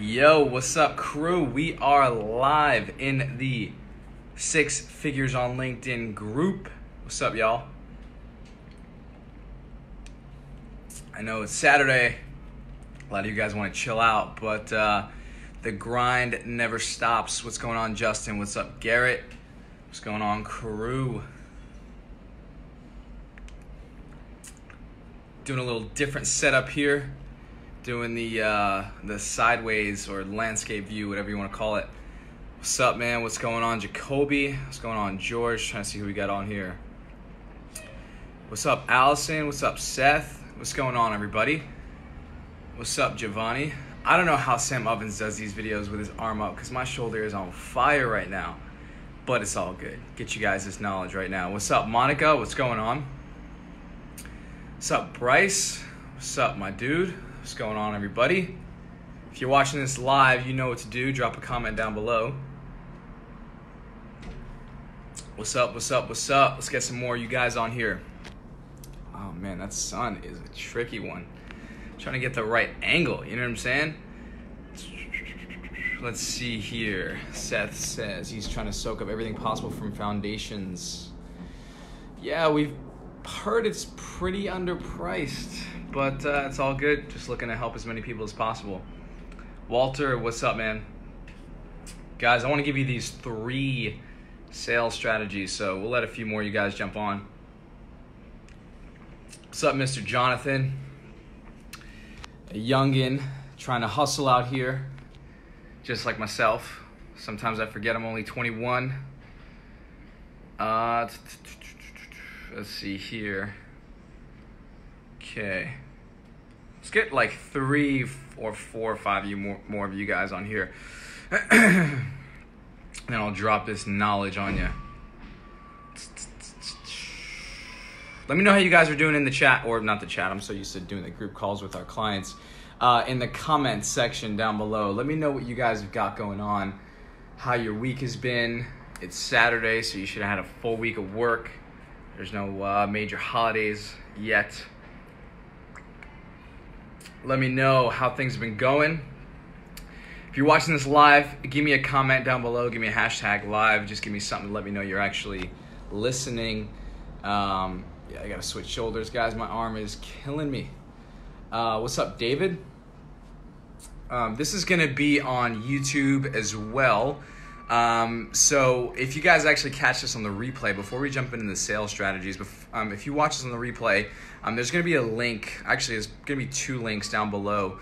Yo, what's up, crew? We are live in the Six Figures on LinkedIn group. What's up, y'all? I know it's Saturday. A lot of you guys want to chill out, but the grind never stops. What's going on, Justin? What's up, Garrett? What's going on, crew? Doing a little different setup here. Doing the sideways or landscape view, whatever you want to call it. What's up, man? What's going on, Jacoby? What's going on, George? Trying to see who we got on here. What's up, Allison? What's up, Seth? What's going on, everybody? What's up, Giovanni? I don't know how Sam Ovens does these videos with his arm up because my shoulder is on fire right now. But it's all good. Get you guys this knowledge right now. What's up, Monica? What's going on? What's up, Bryce? What's up, my dude? What's going on, everybody? If you're watching this live, you know what to do. Drop a comment down below. What's up, what's up, what's up? Let's get some more of you guys on here. Oh, man, that sun is a tricky one. Trying to get the right angle, you know what I'm saying? Let's see here. Seth says he's trying to soak up everything possible from foundations. Yeah, we've heard it's pretty underpriced, but it's all good. Just looking to help as many people as possible. Walter, what's up, man? Guys, I want to give you these 3 sales strategies, so we'll let a few more of you guys jump on. What's up, Mr. Jonathan? A youngin' trying to hustle out here, just like myself. Sometimes I forget I'm only 21. Let's see here. Okay. Let's get like 3 or 4 or 5 more of you guys on here. And then I'll drop this knowledge on you. Let me know how you guys are doing in the chat, or not the chat. I'm so used to doing the group calls with our clients. In the comments section down below, let me know what you guys have got going on, how your week has been. It's Saturday, so you should have had a full week of work. There's no major holidays yet. Let me know how things have been going. If you're watching this live, give me a comment down below. Give me a hashtag live. Just give me something to let me know you're actually listening. Yeah, I gotta switch shoulders, guys. My arm is killing me. What's up, David? This is gonna be on YouTube as well. So if you guys actually catch this on the replay, before we jump into the sales strategies, if you watch this on the replay, there's going to be a link. Actually, there's going to be 2 links down below.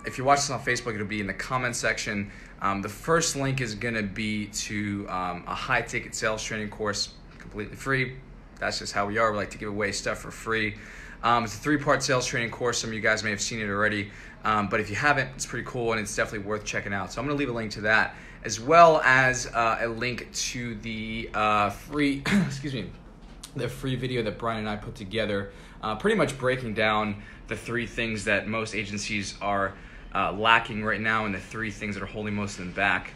If you watch this on Facebook, it'll be in the comment section. The first link is going to be to a high-ticket sales training course, completely free. That's just how we are. We like to give away stuff for free. It's a 3-part sales training course. Some of you guys may have seen it already. But if you haven't, it's pretty cool, and it's definitely worth checking out. So I'm going to leave a link to that, as well as a link to the free, the free video that Brian and I put together, pretty much breaking down the 3 things that most agencies are lacking right now, and the 3 things that are holding most of them back.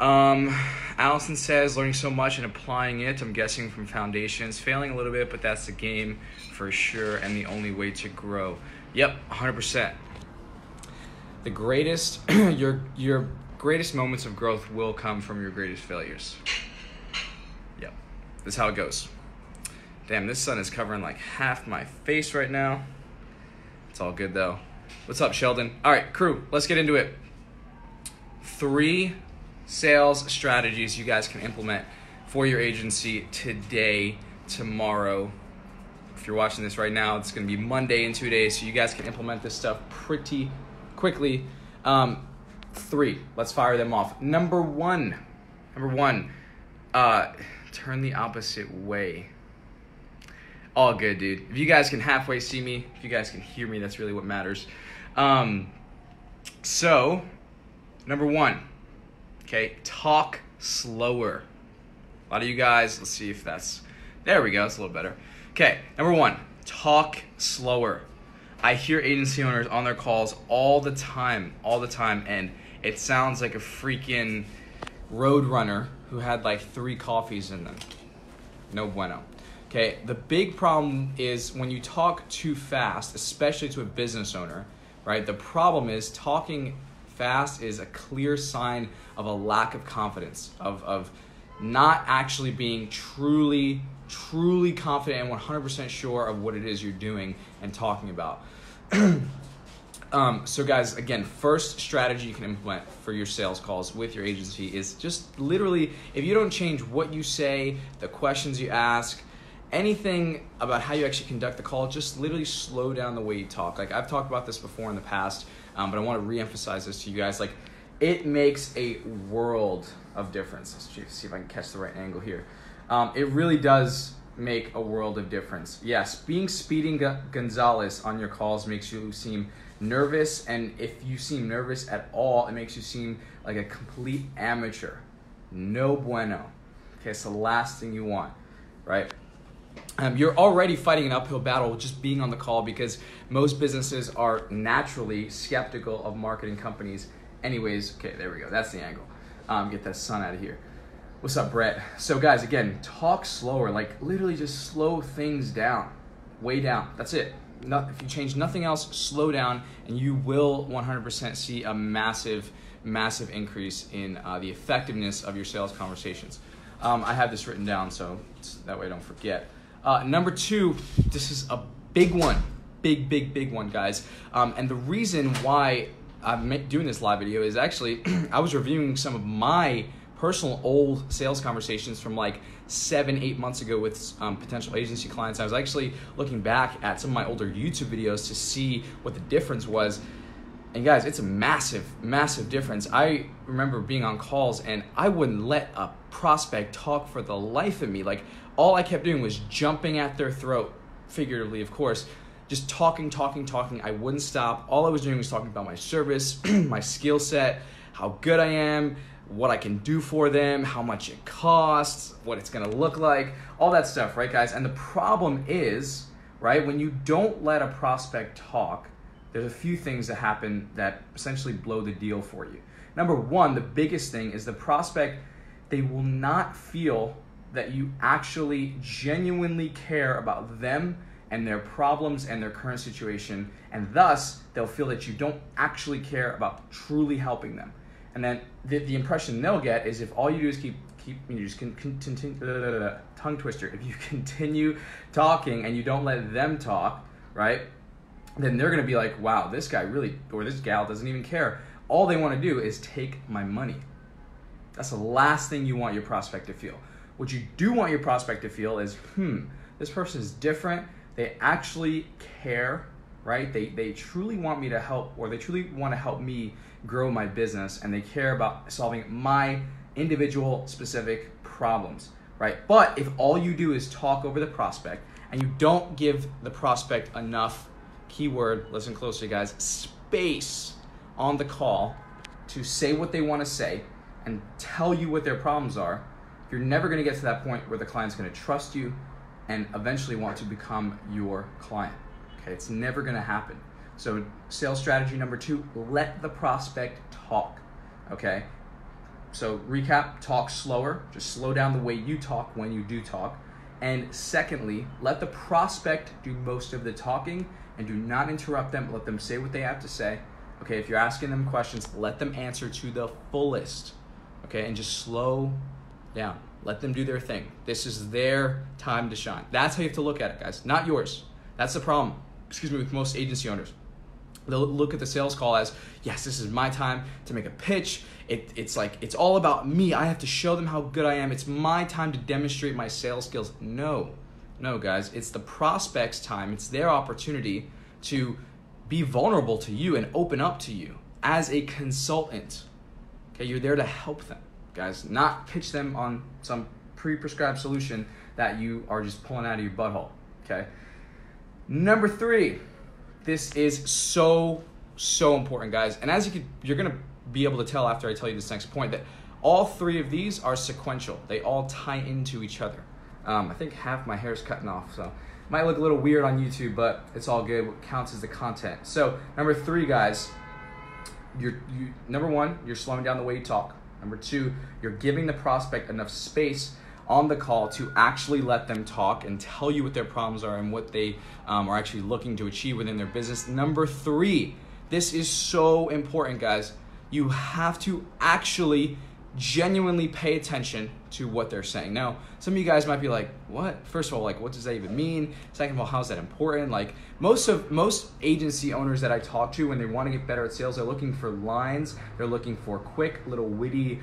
Allison says, learning so much and applying it, I'm guessing from foundations, failing a little bit, but that's the game for sure, and the only way to grow. Yep, 100%. The greatest, your greatest moments of growth will come from your greatest failures. Yep, that's how it goes. Damn, this sun is covering like half my face right now. It's all good though. What's up, Sheldon? All right, crew, let's get into it. 3 sales strategies you guys can implement for your agency today, tomorrow. If you're watching this right now, it's going to be Monday in 2 days, so you guys can implement this stuff pretty quickly. 3, let's fire them off. Number one, turn the opposite way. All good, dude. If you guys can halfway see me, if you guys can hear me, that's really what matters. So, number 1, okay, talk slower. A lot of you guys, let's see if that's, there we go, it's a little better. Okay, number 1, talk slower. I hear agency owners on their calls all the time, and it sounds like a freaking road runner who had like 3 coffees in them. No bueno. Okay, the big problem is when you talk too fast, especially to a business owner, right? The problem is talking fast is a clear sign of a lack of confidence, of not actually being truly confident and 100% sure of what it is you're doing and talking about. So guys, again, first strategy you can implement for your sales calls with your agency is just literally, if you don't change what you say, the questions you ask, anything about how you actually conduct the call, just literally slow down the way you talk. Like I've talked about this before in the past, but I want to reemphasize this to you guys. Like it makes a world of difference. Let's see if I can catch the right angle here. It really does make a world of difference. Yes, being Speedy Gonzalez on your calls makes you seem nervous, and if you seem nervous at all, it makes you seem like a complete amateur. No bueno. Okay, it's the last thing you want, right? You're already fighting an uphill battle just being on the call because most businesses are naturally skeptical of marketing companies. Anyways, okay, there we go. That's the angle. Get that sun out of here. What's up, Brett? So guys, again, talk slower. Like literally just slow things down, way down. That's it. If you change nothing else, slow down, and you will 100% see a massive increase in the effectiveness of your sales conversations. I have this written down so that way I don't forget. Number 2, this is a big one, big one, guys. And the reason why I'm doing this live video is actually I was reviewing some of my personal old sales conversations from like 7-8 months ago with potential agency clients. I was actually looking back at some of my older YouTube videos to see what the difference was. And guys, it's a massive difference. I remember being on calls and I wouldn't let a prospect talk for the life of me. Like all I kept doing was jumping at their throat, figuratively of course, just talking. I wouldn't stop. All I was doing was talking about my service, my skill set, how good I am, what I can do for them, how much it costs, what it's gonna look like, all that stuff, right guys? And the problem is, right, when you don't let a prospect talk, there's a few things that happen that essentially blow the deal for you. Number 1, the biggest thing is the prospect, they will not feel that you actually genuinely care about them and their problems and their current situation, and thus they'll feel that you don't actually care about truly helping them. And then the impression they'll get is if all you do is keep tongue twister. If you continue talking and you don't let them talk, right, then they're gonna be like, wow, this guy really, or this gal doesn't even care. All they wanna do is take my money. That's the last thing you want your prospect to feel. What you do want your prospect to feel is, this person is different. They actually care, right? They truly want me to help, or they truly want to help me grow my business, and they care about solving my individual specific problems, right? But if all you do is talk over the prospect and you don't give the prospect enough, keyword, listen closely guys, space on the call to say what they want to say and tell you what their problems are, you're never going to get to that point where the client's going to trust you and eventually want to become your client. Okay, it's never going to happen. So sales strategy number 2, let the prospect talk. Okay, so recap, talk slower, just slow down the way you talk when you do talk. And secondly, let the prospect do most of the talking and do not interrupt them. Let them say what they have to say. Okay, if you're asking them questions, let them answer to the fullest. Okay, and just slow down. Let them do their thing. This is their time to shine. That's how you have to look at it, guys, not yours. That's the problem, with most agency owners. They'll look at the sales call as, yes, this is my time to make a pitch. It's like, it's all about me. I have to show them how good I am. It's my time to demonstrate my sales skills. No, guys, it's the prospect's time. It's their opportunity to be vulnerable to you and open up to you as a consultant. Okay, you're there to help them, guys, not pitch them on some pre-prescribed solution that you are just pulling out of your butthole, okay? Number 3, this is so important, guys. And as you're gonna be able to tell after I tell you this next point that all 3 of these are sequential. They all tie into each other. I think half my hair is cutting off, so it might look a little weird on YouTube, but it's all good. What counts is the content. So number 3, guys, number 1, you're slowing down the way you talk. Number 2, you're giving the prospect enough space on the call to actually let them talk and tell you what their problems are and what they are actually looking to achieve within their business. Number 3, this is so important, guys. You have to actually genuinely pay attention to what they're saying. Now, some of you guys might be like, what? First of all, like, what does that even mean? Second of all, how's that important? Like, most agency owners that I talk to, when they want to get better at sales, they're looking for lines. They're looking for quick little witty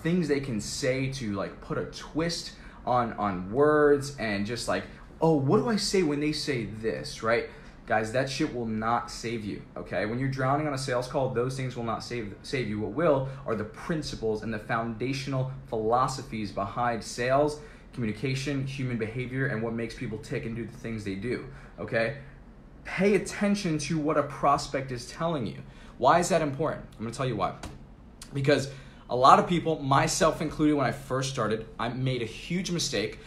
things they can say to like put a twist on words, and just like, oh, what do I say when they say this, right? Guys, that shit will not save you, okay? When you're drowning on a sales call, those things will not save you. What will are the principles and the foundational philosophies behind sales, communication, human behavior, and what makes people tick and do the things they do, okay? Pay attention to what a prospect is telling you. Why is that important? I'm gonna tell you why. Because a lot of people, myself included, when I first started, I made a huge mistake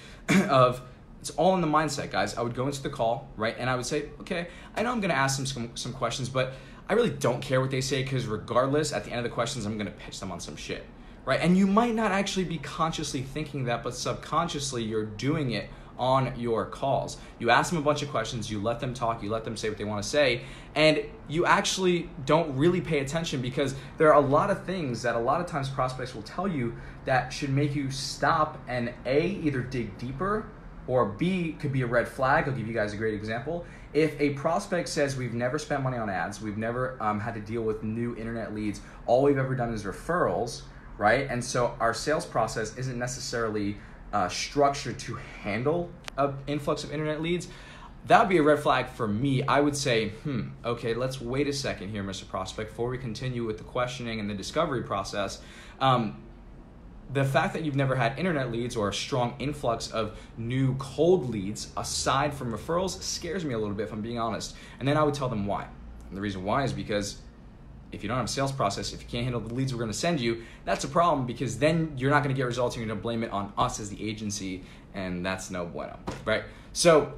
of, it's all in the mindset, guys. I would go into the call, right? And I would say, okay, I know I'm gonna ask them some questions, but I really don't care what they say, because regardless, at the end of the questions, I'm gonna pitch them on some shit, right? And you might not actually be consciously thinking that, but subconsciously you're doing it on your calls. You ask them a bunch of questions, you let them talk, you let them say what they wanna say, and you actually don't really pay attention, because there are a lot of things that a lot of times prospects will tell you that should make you stop and A, either dig deeper, or B, could be a red flag. I'll give you guys a great example. If a prospect says, we've never spent money on ads, we've never had to deal with new internet leads, all we've ever done is referrals, right? And so our sales process isn't necessarily structured to handle an influx of internet leads, that would be a red flag for me. I would say, okay, let's wait a second here, Mr. Prospect, before we continue with the questioning and the discovery process. The fact that you've never had internet leads or a strong influx of new cold leads aside from referrals scares me a little bit, if I'm being honest. And then I would tell them why. And the reason why is because if you don't have a sales process, if you can't handle the leads we're gonna send you, that's a problem, because then you're not gonna get results and you're gonna blame it on us as the agency, and that's no bueno, right? So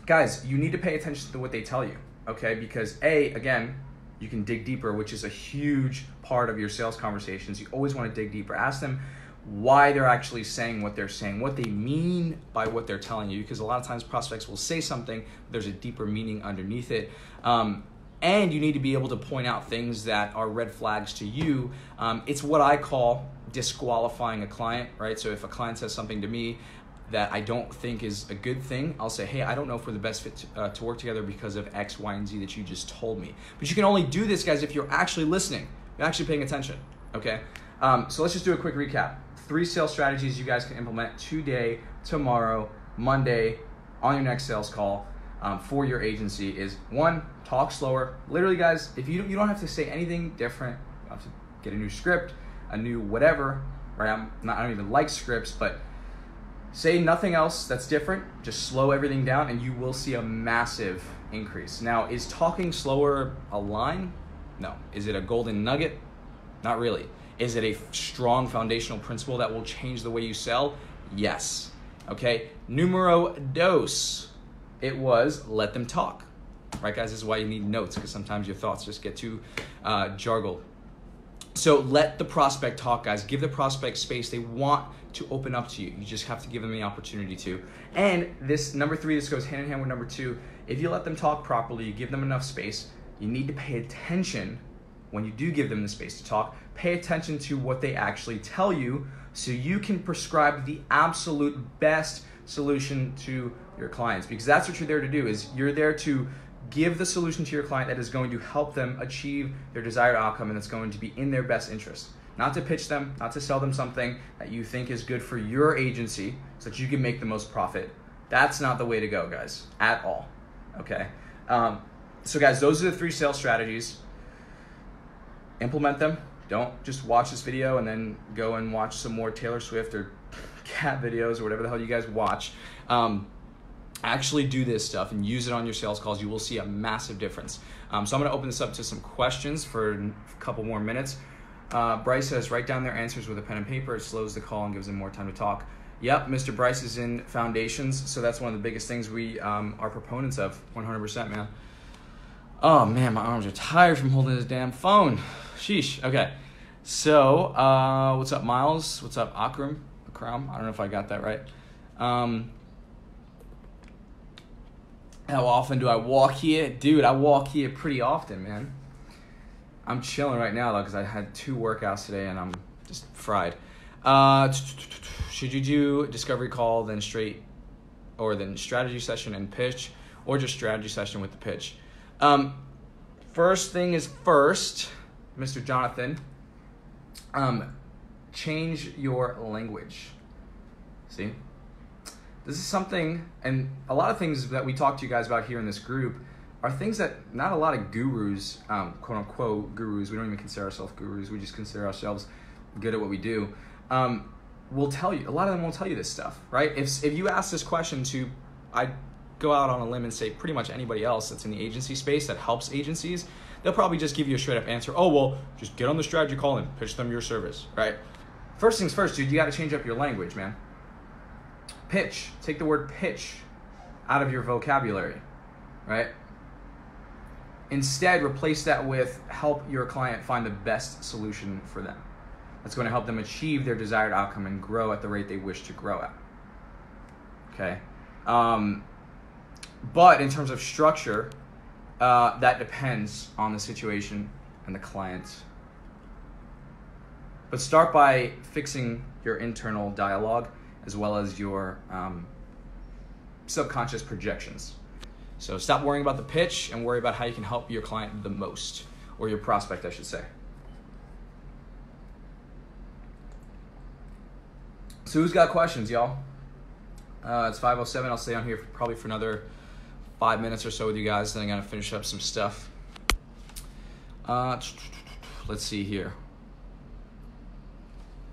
guys, you need to pay attention to what they tell you, okay? Because A, again, you can dig deeper, which is a huge part of your sales conversations. You always want to dig deeper. Ask them why they're actually saying what they're saying, what they mean by what they're telling you, because a lot of times prospects will say something, but there's a deeper meaning underneath it. And you need to be able to point out things that are red flags to you. It's what I call disqualifying a client, right? So if a client says something to me that I don't think is a good thing, I'll say, hey, I don't know if we're the best fit to work together because of X, Y, and Z that you just told me. But you can only do this, guys, if you're actually listening, you're actually paying attention, okay? So let's just do a quick recap. 3 sales strategies you guys can implement today, tomorrow, Monday, on your next sales call for your agency is 1, talk slower. Literally, guys, if you don't have to say anything different, you don't have to get a new script, a new whatever, right? I don't even like scripts, but say nothing else that's different, just slow everything down and you will see a massive increase. Now, is talking slower a line? No. Is it a golden nugget? Not really. Is it a strong foundational principle that will change the way you sell? Yes. Okay, numero dos, it was let them talk. Right, guys, this is why you need notes, because sometimes your thoughts just get too jargled. So let the prospect talk, guys. Give the prospect space. They want to open up to you. You just have to give them the opportunity to. And this number 3, this goes hand in hand with number 2. If you let them talk properly, you give them enough space, you need to pay attention when you do give them the space to talk. Pay attention to what they actually tell you so you can prescribe the absolute best solution to your clients, because that's what you're there to do. Is you're there to give the solution to your client that is going to help them achieve their desired outcome and that's going to be in their best interest. Not to pitch them, not to sell them something that you think is good for your agency so that you can make the most profit. That's not the way to go, guys, at all, okay? So guys, those are the 3 sales strategies. Implement them. Don't just watch this video and then go and watch some more Taylor Swift or cat videos or whatever the hell you guys watch. Actually do this stuff and use it on your sales calls. You will see a massive difference. So I'm gonna open this up to some questions for a couple more minutes. Bryce says, write down their answers with a pen and paper. It slows the call and gives them more time to talk. Yep, Mr. Bryce is in foundations, so that's one of the biggest things we are proponents of, 100%, man. Oh man, my arms are tired from holding this damn phone. Sheesh, okay. So, what's up, Miles? What's up, Akram? I don't know if I got that right. How often do I walk here? Dude, I walk here pretty often, man. I'm chilling right now though because I had 2 workouts today and I'm just fried. Should you do discovery call, then strategy session and pitch, or just strategy session with the pitch? First thing is first, Mr. Jonathan, change your language. See? This is something, and a lot of things that we talk to you guys about here in this group are things that not a lot of gurus, quote unquote gurus, we don't even consider ourselves gurus, we just consider ourselves good at what we do, will tell you. A lot of them won't tell you this stuff, right? If you ask this question to, I go out on a limb and say pretty much anybody else that's in the agency space that helps agencies, they'll probably just give you a straight up answer. Oh, well, just get on the strategy call and pitch them your service, right? First things first, dude, you got to change up your language, man. Pitch. Take the word pitch out of your vocabulary, right? Instead, replace that with help your client find the best solution for them. That's going to help them achieve their desired outcome and grow at the rate they wish to grow at. Okay? But in terms of structure, that depends on the situation and the client. But start by fixing your internal dialogue as well as your subconscious projections. So stop worrying about the pitch and worry about how you can help your client the most, or your prospect, I should say. So who's got questions, y'all? It's 5:07. I'll stay on here probably for another 5 minutes or so with you guys. Then I gotta finish up some stuff. Let's see here.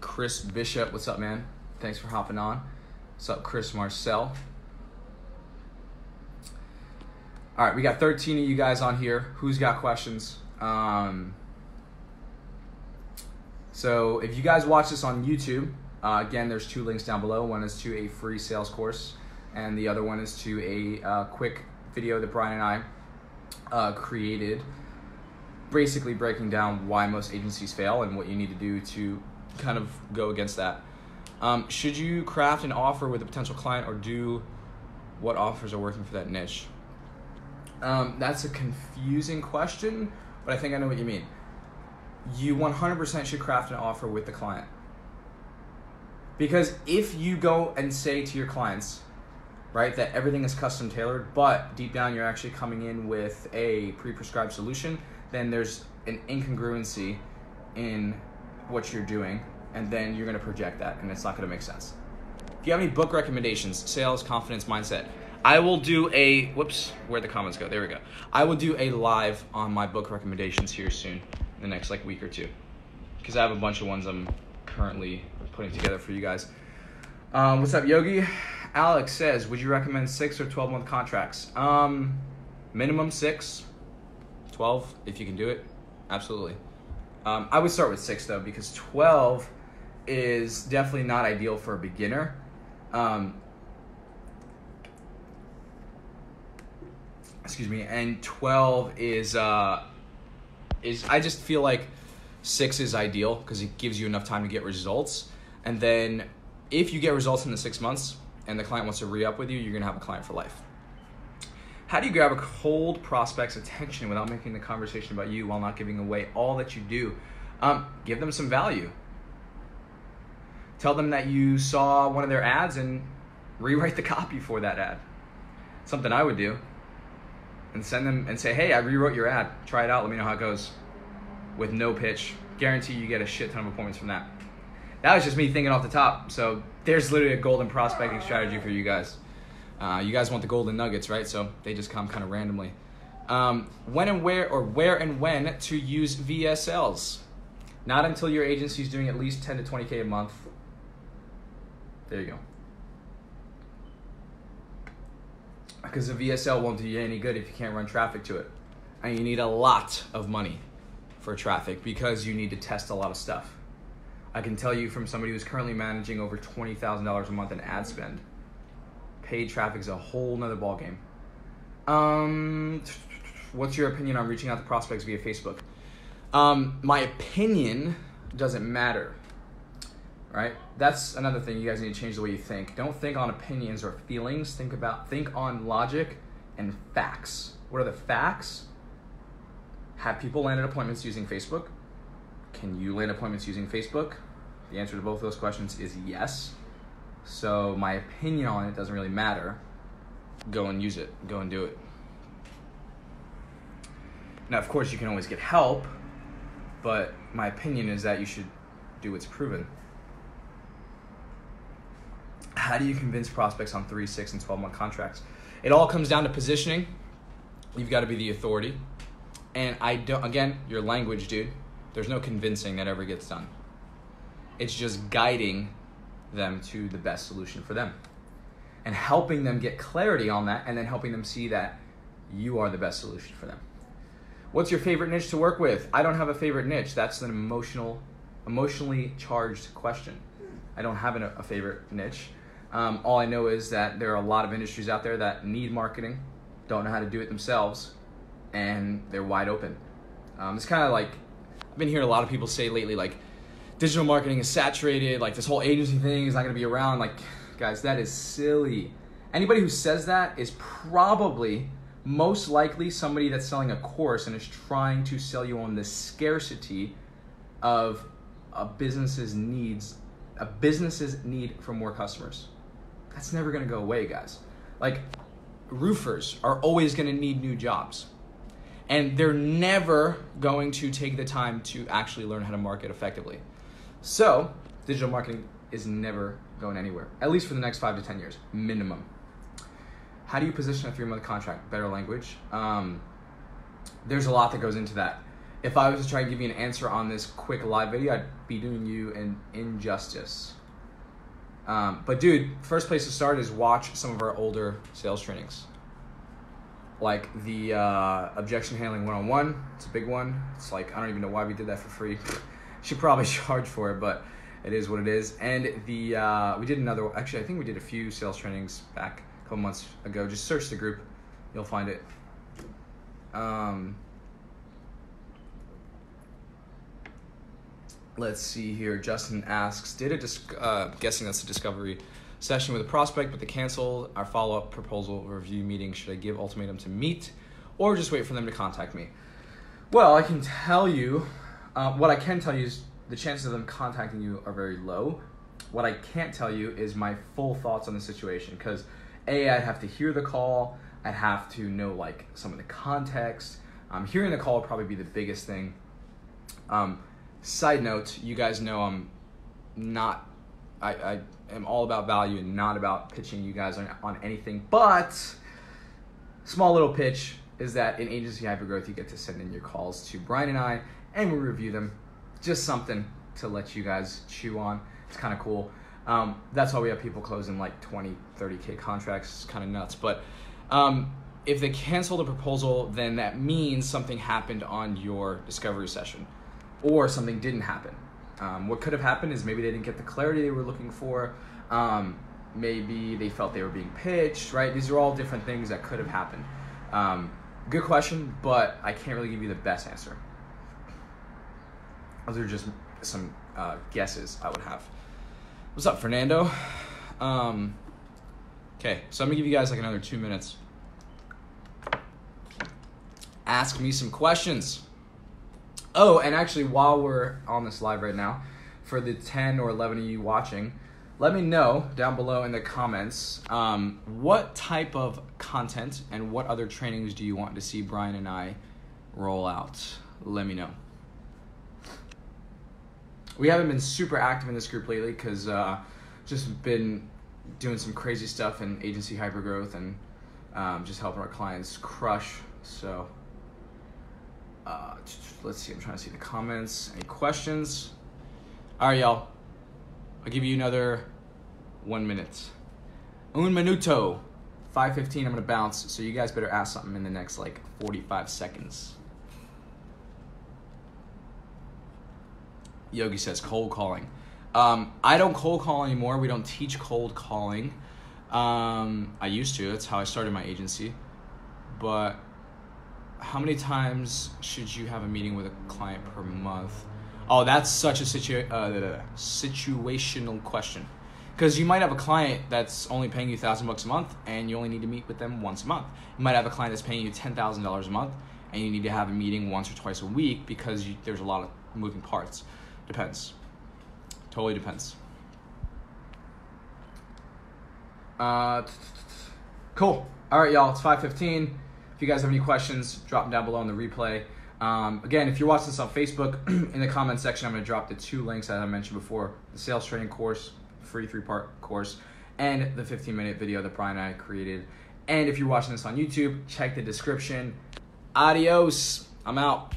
Chris Bishop, what's up, man? Thanks for hopping on. What's up, Chris Marcel? All right, we got 13 of you guys on here. Who's got questions? So if you guys watch this on YouTube, again, there's 2 links down below. One is to a free sales course, and the other one is to a quick video that Brian and I created, basically breaking down why most agencies fail and what you need to do to kind of go against that. Should you craft an offer with a potential client, or do what offers are working for that niche? That's a confusing question, but I think I know what you mean. You 100% should craft an offer with the client. Because if you go and say to your clients, right, that everything is custom tailored, but deep down you're actually coming in with a pre-prescribed solution, then there's an incongruency in what you're doing, and then you're going to project that, and it's not going to make sense. If you have any book recommendations, sales, confidence, mindset, I will do a, where'd the comments go? There we go. I will do a live on my book recommendations here soon, in the next week or 2, because I have a bunch of ones I'm currently putting together for you guys. What's up, Yogi? Alex says, would you recommend 6 or 12-month contracts? Minimum 6, 12 if you can do it. Absolutely. I would start with 6 though, because 12 is definitely not ideal for a beginner. Excuse me. And 12 is I just feel like 6 is ideal because it gives you enough time to get results. And then if you get results in the 6 months and the client wants to re-up with you, you're gonna have a client for life. How do you grab a cold prospect's attention without making the conversation about you while not giving away all that you do? Give them some value. Tell them that you saw one of their ads and rewrite the copy for that ad. Something I would do. And send them and say, hey, I rewrote your ad. Try it out. Let me know how it goes. With no pitch. Guarantee you get a shit ton of appointments from that. That was just me thinking off the top. So there's literally a golden prospecting strategy for you guys. You guys want the golden nuggets, right? So they just come kind of randomly. When and where, or where and when to use VSLs. Not until your agency is doing at least 10 to 20K a month. There you go. Because a VSL won't do you any good if you can't run traffic to it. And you need a lot of money for traffic because you need to test a lot of stuff. I can tell you from somebody who's currently managing over $20,000 a month in ad spend, paid traffic is a whole nother ballgame. What's your opinion on reaching out to prospects via Facebook? My opinion doesn't matter, right? That's another thing. You guys need to change the way you think. Don't think on opinions or feelings. Think on logic and facts. What are the facts? Have people landed appointments using Facebook? Can you land appointments using Facebook? The answer to both of those questions is yes. So my opinion on it doesn't really matter. Go and use it. Go and do it. Now, of course, you can always get help, but my opinion is that you should do what's proven. How do you convince prospects on 3, 6, and 12-month contracts? It all comes down to positioning. You've got to be the authority. And again, your language, dude. There's no convincing that ever gets done. It's just guiding them to the best solution for them and helping them get clarity on that, and then helping them see that you are the best solution for them. What's your favorite niche to work with? I don't have a favorite niche. That's an emotionally charged question. I don't have a favorite niche. All I know is that there are a lot of industries out there that need marketing, don't know how to do it themselves, and they're wide open. It's kind of like, I've been hearing a lot of people say lately, like, digital marketing is saturated, like this whole agency thing is not gonna be around. Like, guys, that is silly. Anybody who says that is probably most likely somebody that's selling a course and is trying to sell you on the scarcity of a business's need for more customers. That's never gonna go away, guys. Like, roofers are always gonna need new jobs. And they're never going to take the time to actually learn how to market effectively. So, digital marketing is never going anywhere, at least for the next 5 to 10 years, minimum. How do you position a 3-month contract? Better language. There's a lot that goes into that. If I was to try and give you an answer on this quick live video, I'd be doing you an injustice. But dude, first place to start is watch some of our older sales trainings. Like the objection handling 101, it's a big one. It's like, I don't even know why we did that for free. Should probably charge for it, but it is what it is. And we did another, actually I think we did a few sales trainings back a couple months ago. Just search the group, you'll find it. Let's see here. Justin asks, guessing that's a discovery session with a prospect, but they canceled our follow-up proposal review meeting. Should I give ultimatum to meet or just wait for them to contact me? Well, I can tell you, what I can tell you is the chances of them contacting you are very low. What I can't tell you is my full thoughts on the situation, because I'd have to hear the call. I'd have to know like some of the context. Hearing the call would probably be the biggest thing. Side note, you guys know I am all about value and not about pitching you guys on anything, but small little pitch is that in Agency Hypergrowth, you get to send in your calls to Brian and I, and we review them. Just something to let you guys chew on. It's kind of cool. That's why we have people closing like 20, 30K contracts. It's kind of nuts. But if they cancel the proposal, then that means something happened on your discovery session, or something didn't happen. What could have happened is maybe they didn't get the clarity they were looking for. Maybe they felt they were being pitched, right? These are all different things that could have happened. Good question, but I can't really give you the best answer. Those are just some guesses I would have. What's up, Fernando? Okay, so I'm gonna give you guys like another 2 minutes. Ask me some questions. Oh, and actually, while we're on this live right now, for the 10 or 11 of you watching, let me know down below in the comments what type of content and what other trainings do you want to see Brian and I roll out. Let me know. We haven't been super active in this group lately because just been doing some crazy stuff in Agency Hypergrowth and just helping our clients crush. So let's see, I'm trying to see the comments. Any questions? All right, y'all. I'll give you another 1 minute. Un minuto. 5:15, I'm gonna bounce, so you guys better ask something in the next like 45 seconds. Yogi says cold calling. I don't cold call anymore. We don't teach cold calling. I used to. That's how I started my agency. But how many times should you have a meeting with a client per month? Oh, that's such a situational question. Because you might have a client that's only paying you $1,000 a month and you only need to meet with them once a month. You might have a client that's paying you $10,000 a month and you need to have a meeting once or twice a week because there's a lot of moving parts. Depends. Totally depends. Cool. All right, y'all. It's 5:15. If you guys have any questions, drop them down below in the replay. Again, if you're watching this on Facebook, in the comment section, I'm going to drop the 2 links that I mentioned before: the sales training course, free 3-part course, and the 15-minute video that Brian and I created. And if you're watching this on YouTube, check the description. Adios. I'm out.